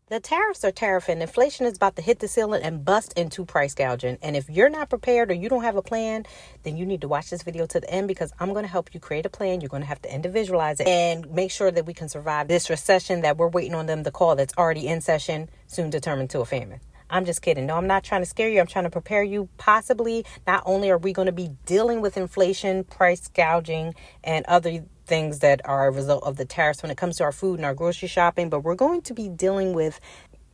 The tariffs are tariffing. Inflation is about to hit the ceiling and bust into price gouging. And if you're not prepared or you don't have a plan, then you need to watch this video to the end, because I'm going to help you create a plan. You're going to have to individualize it and make sure that we can survive this recession that we're waiting on them to call, that's already in session, soon to turn into a famine. I'm just kidding. No, I'm not trying to scare you. I'm trying to prepare you. Possibly, not only are we going to be dealing with inflation, price gouging, and other things that are a result of the tariffs when it comes to our food and our grocery shopping, but we're going to be dealing with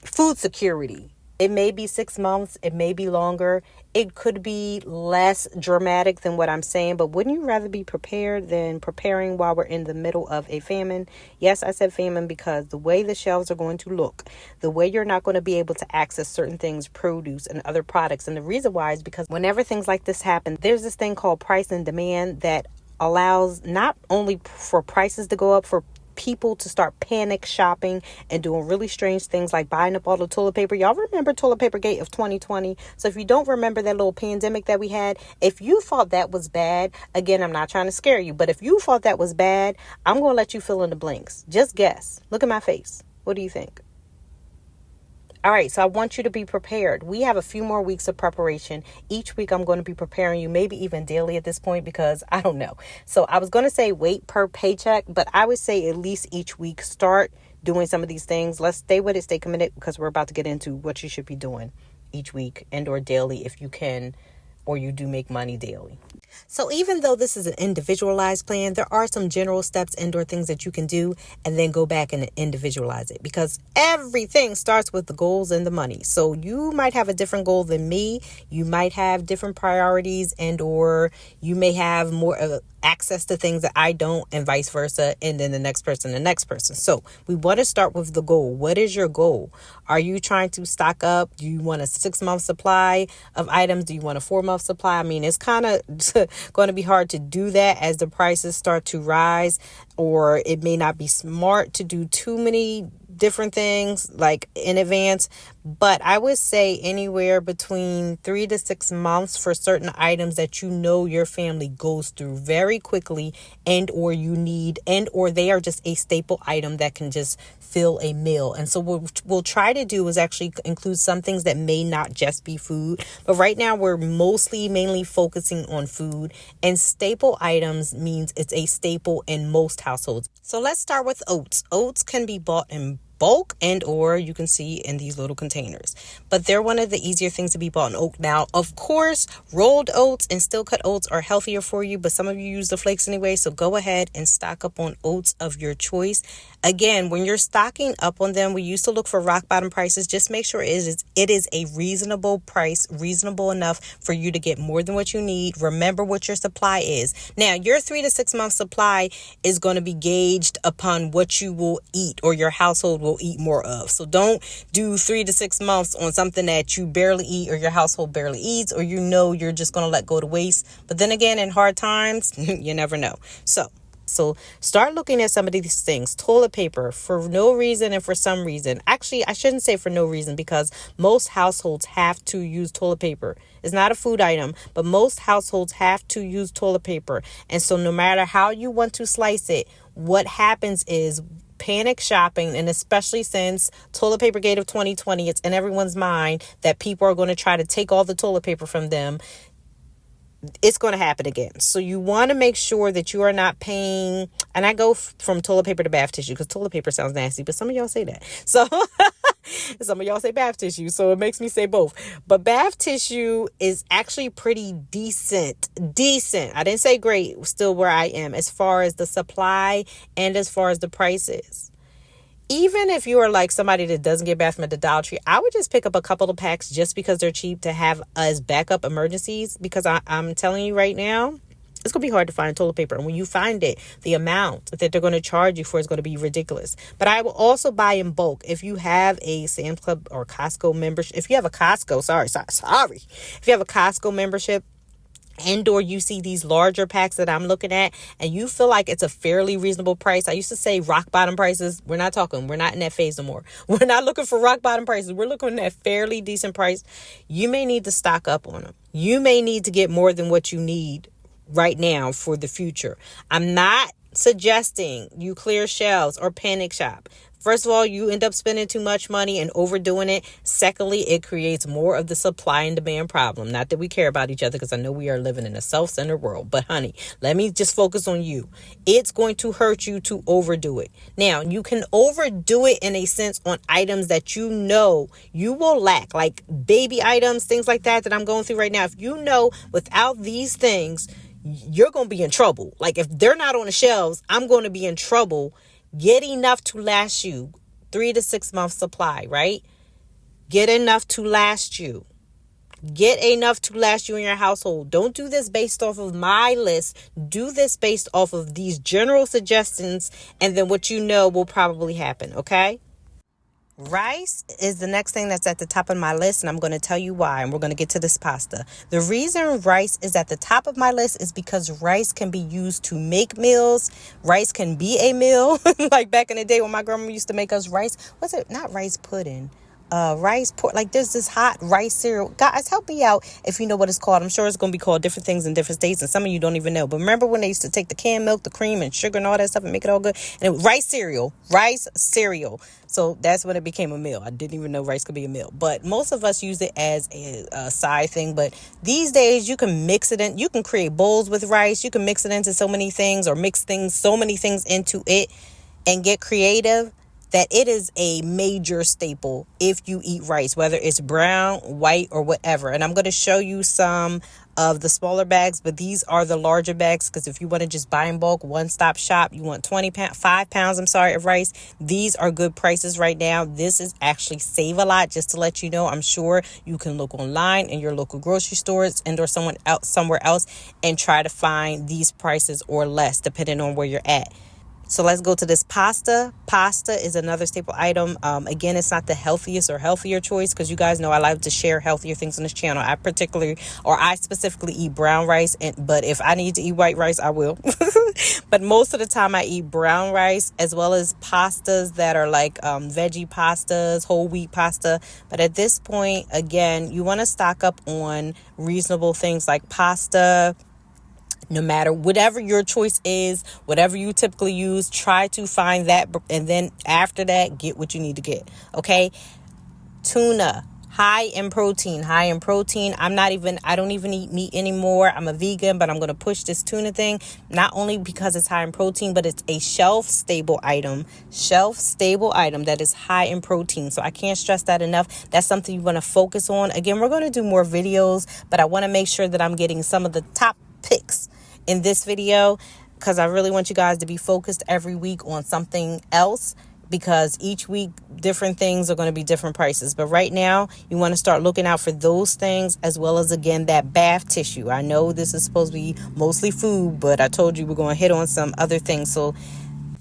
food security. It may be 6 months. It may be longer. It could be less dramatic than what I'm saying, but wouldn't you rather be prepared than preparing while we're in the middle of a famine? Yes, I said famine because the way the shelves are going to look, the way you're not going to be able to access certain things, produce and other products. And the reason why is because whenever things like this happen, there's this thing called price and demand that allows not only for prices to go up, for people to start panic shopping and doing really strange things like buying up all the toilet paper. Y'all remember toilet paper gate of 2020? So if you don't remember that little pandemic that we had, if you thought that was bad, again, I'm not trying to scare you, but if you thought that was bad, I'm going to let you fill in the blanks. Just guess. Look at my face. What do you think? All right, so I want you to be prepared. We have a few more weeks of preparation. Each week I'm going to be preparing you, maybe even daily at this point, because I don't know. So I was going to say wait per paycheck, but I would say at least each week start doing some of these things. Let's stay with it, stay committed, because we're about to get into what you should be doing each week and or daily if you can, or you do make money daily. So even though this is an individualized plan, there are some general steps and or things that you can do and then go back and individualize it, because everything starts with the goals and the money. So you might have a different goal than me. You might have different priorities, and or you may have more access to things that I don't, and vice versa, and then the next person. So we want to start with the goal. What is your goal? Are you trying to stock up? Do you want a 6-month supply of items? Do you want a 4-month supply? I mean, it's kind of going to be hard to do that as the prices start to rise, or it may not be smart to do too many different things like in advance. But I would say anywhere between 3 to 6 months for certain items that you know your family goes through very quickly, and or you need, and or they are just a staple item that can just fill a meal. And so what we'll try to do is actually include some things that may not just be food, but right now we're mainly focusing on food, and staple items means it's a staple in most households. So let's start with oats. Oats can be bought in bulk, and or you can see in these little containers, but they're one of the easier things to be bought in oat. Now, of course, rolled oats and still cut oats are healthier for you, but some of you use the flakes anyway, so go ahead and stock up on oats of your choice. Again, when you're stocking up on them, we used to look for rock bottom prices. Just make sure it is a reasonable price, reasonable enough for you to get more than what you need. Remember what your supply is. Now, your 3 to 6 month supply is going to be gauged upon what you will eat or your household will eat more of. So don't do 3 to 6 months on something that you barely eat or your household barely eats, or you know you're just going to let go to waste. But then again, in hard times, you never know. So start looking at some of these things. Toilet paper, for no reason and for some reason. Actually, I shouldn't say for no reason, because most households have to use toilet paper. It's not a food item, but most households have to use toilet paper. And so no matter how you want to slice it, what happens is panic shopping, and especially since toilet paper gate of 2020, it's in everyone's mind that people are going to try to take all the toilet paper from them. It's going to happen again. So you want to make sure that you are not paying, and I go from toilet paper to bath tissue because toilet paper sounds nasty, but some of y'all say that. So some of y'all say bath tissue, so it makes me say both. But bath tissue is actually pretty decent. I didn't say great, still where I am as far as the supply and as far as the prices. Even if you are like somebody that doesn't get bath from at the Dollar Tree, I would just pick up a couple of packs just because they're cheap to have as backup emergencies, because I'm telling you right now, it's going to be hard to find toilet paper. And when you find it, the amount that they're going to charge you for is going to be ridiculous. But I will also buy in bulk. If you have a Sam's Club or Costco membership, if you have a Costco, if you have a Costco membership, and or you see these larger packs that I'm looking at and you feel like it's a fairly reasonable price. I used to say rock bottom prices. We're not in that phase no more. We're not looking for rock bottom prices. We're looking at fairly decent price. You may need to stock up on them. You may need to get more than what you need right now for the future. I'm not suggesting you clear shelves or panic shop. First of all, you end up spending too much money and overdoing it. Secondly, it creates more of the supply and demand problem. Not that we care about each other, because I know we are living in a self-centered world. But honey, let me just focus on you. It's going to hurt you to overdo it. Now, you can overdo it in a sense on items that you know you will lack, like baby items, things like that I'm going through right now. If you know without these things, you're going to be in trouble. Like if they're not on the shelves, I'm going to be in trouble. Get enough to last you 3 to 6 months supply, right? Get enough to last you. Get enough to last you in your household. Don't do this based off of my list. Do this based off of these general suggestions, and then what you know will probably happen, okay? Rice is the next thing that's at the top of my list, and I'm going to tell you why, and we're going to get to this pasta. The reason rice is at the top of my list is because rice can be used to make meals. Rice can be a meal. Like back in the day when my grandma used to make us rice. Was it not rice pudding? Rice pork, like there's this hot rice cereal. Guys, help me out if you know what it's called. I'm sure it's going to be called different things in different states, and some of you don't even know. But remember when they used to take the canned milk, the cream and sugar and all that stuff and make it all good? And it was rice cereal. So that's when it became a meal. I didn't even know rice could be a meal, but most of us use it as a side thing. But these days you can mix it in. You can create bowls with rice. You can mix it into so many things, or mix so many things into it and get creative, that it is a major staple if you eat rice, whether it's brown, white, or whatever. And I'm going to show you some of the smaller bags, but these are the larger bags, because if you want to just buy in bulk, one-stop shop, you want 5 pounds, of rice. These are good prices right now. This is actually Save a Lot, just to let you know. I'm sure you can look online in your local grocery stores and or somewhere else and try to find these prices or less, depending on where you're at. So let's go to this pasta. Pasta is another staple item. Again, it's not the healthiest or healthier choice, because you guys know I like to share healthier things on this channel. I specifically eat brown rice, but if I need to eat white rice, I will. But most of the time I eat brown rice, as well as pastas that are like veggie pastas, whole wheat pasta. But at this point, again, you want to stock up on reasonable things like pasta. No matter whatever your choice is, whatever you typically use, try to find that. And then after that, get what you need to get. Okay. Tuna, high in protein. I don't even eat meat anymore. I'm a vegan, but I'm going to push this tuna thing, not only because it's high in protein, but it's a shelf stable item that is high in protein. So I can't stress that enough. That's something you want to focus on. Again, we're going to do more videos, but I want to make sure that I'm getting some of the top picks in this video, because I really want you guys to be focused every week on something else, because each week different things are going to be different prices. But right now you want to start looking out for those things, as well as, again, that bath tissue. I know this is supposed to be mostly food, but I told you we're going to hit on some other things. So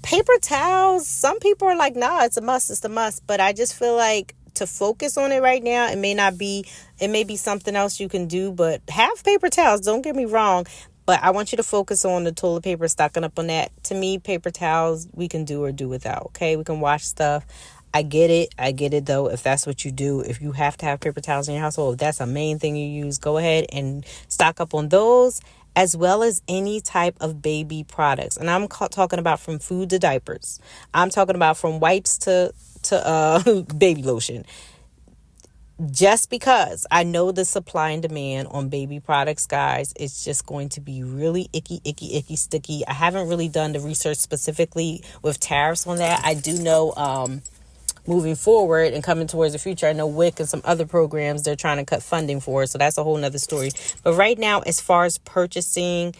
paper towels, some people are like, nah, it's a must, but I just feel like to focus on it right now, it may be something else you can do, but have paper towels, don't get me wrong. But I want you to focus on the toilet paper, stocking up on that. To me, paper towels, we can do or do without, okay? We can wash stuff. I get it though, if that's what you do. If you have to have paper towels in your household, if that's a main thing you use, go ahead and stock up on those, as well as any type of baby products. And I'm talking about from food to diapers. I'm talking about from wipes to baby lotion. Just because I know the supply and demand on baby products, guys, it's just going to be really icky, sticky. I haven't really done the research specifically with tariffs on that. I do know moving forward and coming towards the future, I know WIC and some other programs they're trying to cut funding for. So that's a whole nother story. But right now, as far as purchasing,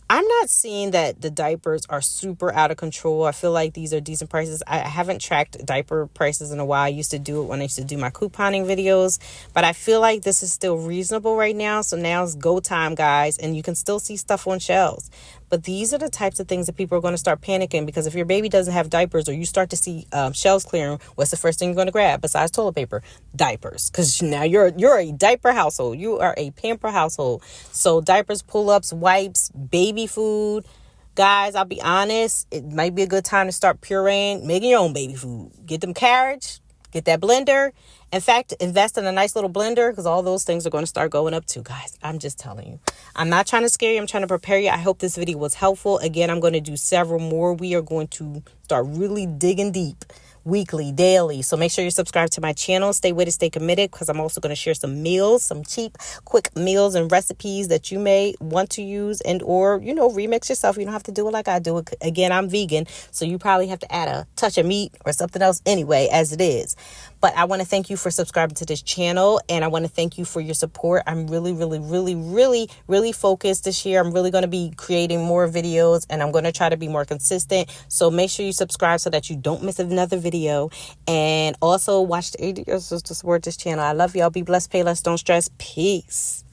I'm not seeing that the diapers are super out of control. I feel like these are decent prices. I haven't tracked diaper prices in a while. I used to do it when I used to do my couponing videos, but I feel like this is still reasonable right now. So now's go time, guys, and you can still see stuff on shelves. But these are the types of things that people are going to start panicking, because if your baby doesn't have diapers, or you start to see shelves clearing, what's the first thing you're going to grab besides toilet paper? Diapers. Because now you're a diaper household. You are a pamper household. So diapers, pull-ups, wipes, baby food. Guys, I'll be honest, it might be a good time to start pureeing, making your own baby food. Get them carriage, get that blender. In fact, invest in a nice little blender, because all those things are going to start going up too, guys. I'm just telling you. I'm not trying to scare you. I'm trying to prepare you. I hope this video was helpful. Again, I'm going to do several more. We are going to start really digging deep weekly, daily. So make sure you subscribe to my channel. Stay with it, stay committed, because I'm also going to share some meals, some cheap, quick meals and recipes that you may want to use and or, remix yourself. You don't have to do it like I do it. Again, I'm vegan, so you probably have to add a touch of meat or something else anyway, as it is. But I want to thank you for subscribing to this channel, and I want to thank you for your support. I'm really, really, really, really, really focused this year. I'm really going to be creating more videos, and I'm going to try to be more consistent. So make sure you subscribe so that you don't miss another video. And also watch the videos to support this channel. I love y'all. Be blessed, pay less, don't stress. Peace.